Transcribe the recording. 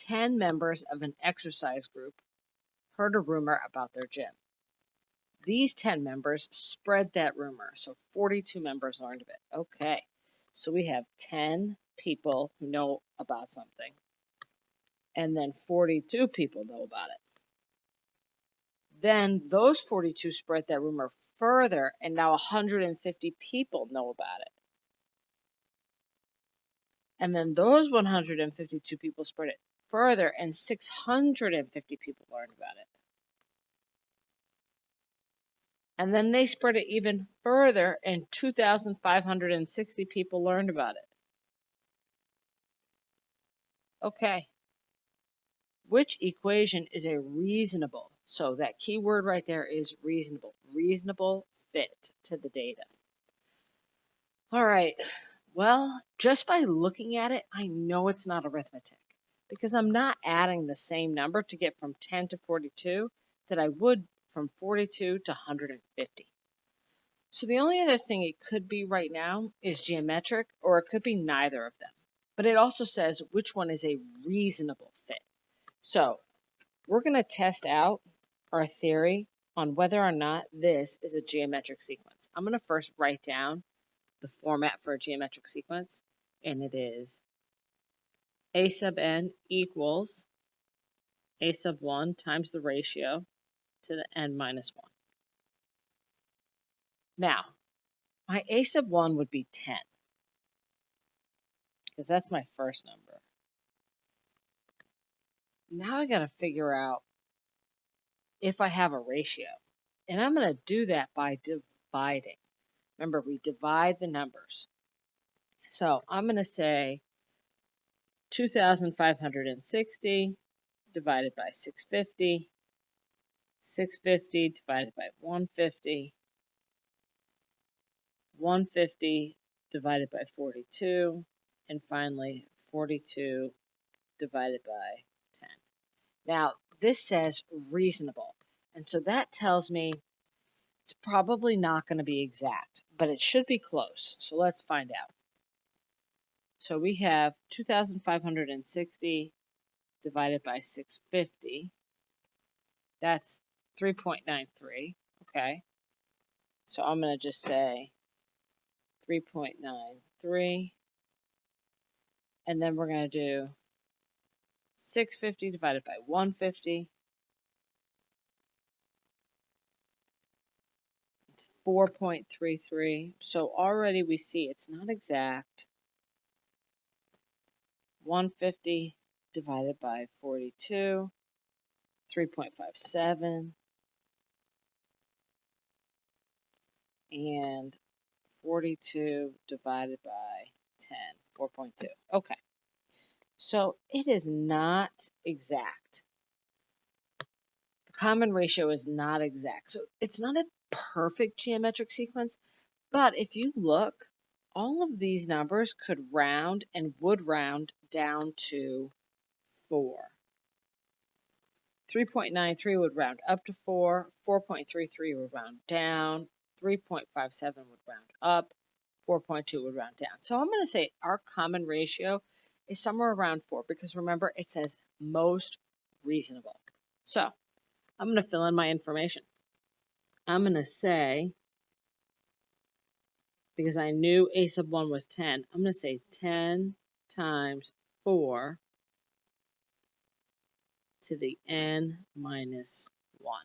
10 members of an exercise group heard a rumor about their gym. These 10 members spread that rumor, so 42 members learned of it. Okay, so we have 10 people who know about something, and then 42 people know about it. Then those 42 spread that rumor further, and now 150 people know about it. And then those 152 people spread it further, and 650 people learned about it. And then they spread it even further, and 2,560 people learned about it. Okay. Which equation is a reasonable? So that key word right there is reasonable. Reasonable fit to the data. All right. Well, just by looking at it, I know it's not arithmetic because I'm not adding the same number to get from 10 to 42 that I would from 42 to 150. So the only other thing it could be right now is geometric, or it could be neither of them. But it also says which one is a reasonable fit. So we're going to test out our theory on whether or not this is a geometric sequence. I'm going to first write down the format for a geometric sequence, and it is a sub n equals a sub 1 times the ratio to the n minus 1. Now, my a sub 1 would be 10, because that's my first number. Now I got to figure out if I have a ratio, and I'm going to do that by dividing. Remember, we divide the numbers. So I'm going to say 2,560 divided by 650, 650 divided by 150, 150 divided by 42, and finally 42 divided by 10. Now, this says reasonable, and so that tells me it's probably not going to be exact, but it should be close. So let's find out. So we have 2,560 divided by 650. That's 3.93. Okay. So I'm going to just say 3.93. And then we're going to do 650 divided by 150. It's 4.33. So already we see it's not exact. 150 divided by 42, 3.57, and 42 divided by 10, 4.2. Okay, so it is not exact. The common ratio is not exact. So it's not a perfect geometric sequence, but if you look, all of these numbers could round and would round down to 4. 3.93 would round up to 4, 4.33 would round down, 3.57 would round up, 4.2 would round down. So I'm going to say our common ratio is somewhere around 4 because remember it says most reasonable. So I'm going to fill in my information. I'm going to say, because I knew a sub 1 was 10, I'm going to say 10 times 4 to the n minus 1.